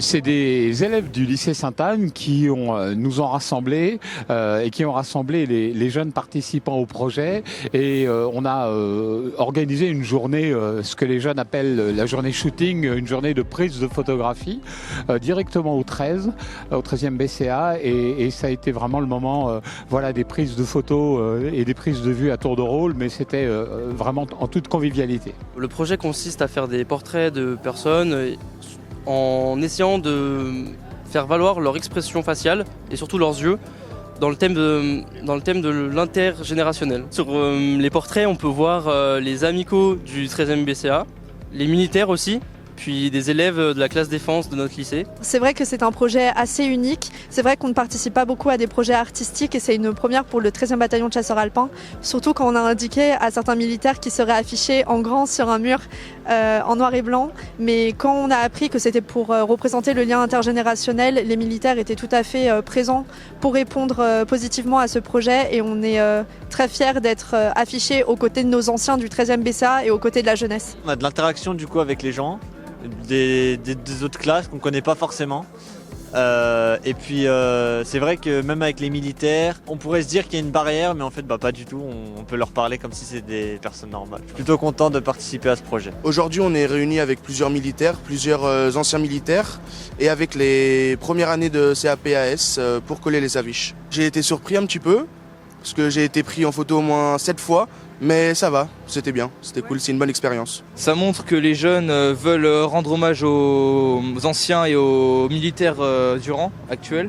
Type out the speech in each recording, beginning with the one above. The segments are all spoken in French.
C'est des élèves du lycée Sainte-Anne qui nous ont rassemblés et qui ont rassemblé les jeunes participants au projet. Et on a organisé une journée, ce que les jeunes appellent la journée shooting, une journée de prise de photographie directement au 13e BCA. Et ça a été vraiment le moment des prises de photos et des prises de vue à tour de rôle, mais c'était vraiment en toute convivialité. Le projet consiste à faire des portraits de personnes en essayant de faire valoir leur expression faciale et surtout leurs yeux dans le thème de l'intergénérationnel. Sur les portraits, on peut voir les amicaux du 13e BCA, les militaires aussi, puis des élèves de la classe défense de notre lycée. C'est vrai que c'est un projet assez unique. C'est vrai qu'on ne participe pas beaucoup à des projets artistiques et c'est une première pour le 13e bataillon de chasseurs alpins. Surtout quand on a indiqué à certains militaires qui seraient affichés en grand sur un mur en noir et blanc. Mais quand on a appris que c'était pour représenter le lien intergénérationnel, les militaires étaient tout à fait présents pour répondre positivement à ce projet. Et on est très fiers d'être affichés aux côtés de nos anciens du 13e BCA et aux côtés de la jeunesse. On a de l'interaction du coup avec les gens. Des autres classes qu'on ne connaît pas forcément. Et puis c'est vrai que même avec les militaires, on pourrait se dire qu'il y a une barrière, mais en fait pas du tout, on peut leur parler comme si c'était des personnes normales. Je suis plutôt content de participer à ce projet. Aujourd'hui on est réunis avec plusieurs militaires, plusieurs anciens militaires et avec les premières années de CAPAS pour coller les affiches. J'ai été surpris un petit peu, parce que j'ai été pris en photo au moins 7 fois. Mais ça va, c'était bien, c'était cool, c'est une bonne expérience. Ça montre que les jeunes veulent rendre hommage aux anciens et aux militaires du rang actuel.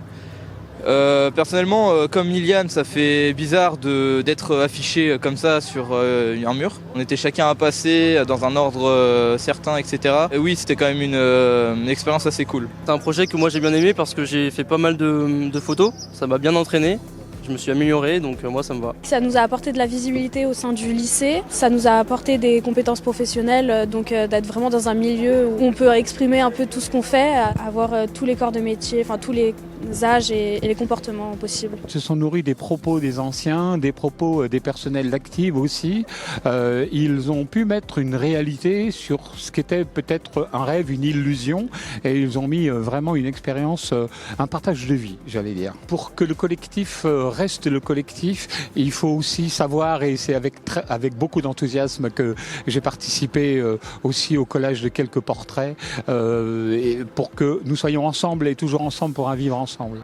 Personnellement, comme Liliane, ça fait bizarre d'être affiché comme ça sur un mur. On était chacun à passer dans un ordre certain, etc. Et oui, c'était quand même une expérience assez cool. C'est un projet que moi j'ai bien aimé parce que j'ai fait pas mal de photos, ça m'a bien entraîné. Je me suis amélioré, donc moi ça me va. Ça nous a apporté de la visibilité au sein du lycée, ça nous a apporté des compétences professionnelles, donc d'être vraiment dans un milieu où on peut exprimer un peu tout ce qu'on fait, avoir tous les corps de métier, enfin tous les âges et les comportements possibles. Ils se sont nourris des propos des anciens, des propos des personnels d'actifs aussi. Ils ont pu mettre une réalité sur ce qu'était peut-être un rêve, une illusion, et ils ont mis vraiment une expérience, un partage de vie, j'allais dire. Pour que le collectif reste le collectif, il faut aussi savoir, et c'est avec beaucoup d'enthousiasme que j'ai participé aussi au collage de quelques portraits, et pour que nous soyons ensemble et toujours ensemble pour un vivre ensemble.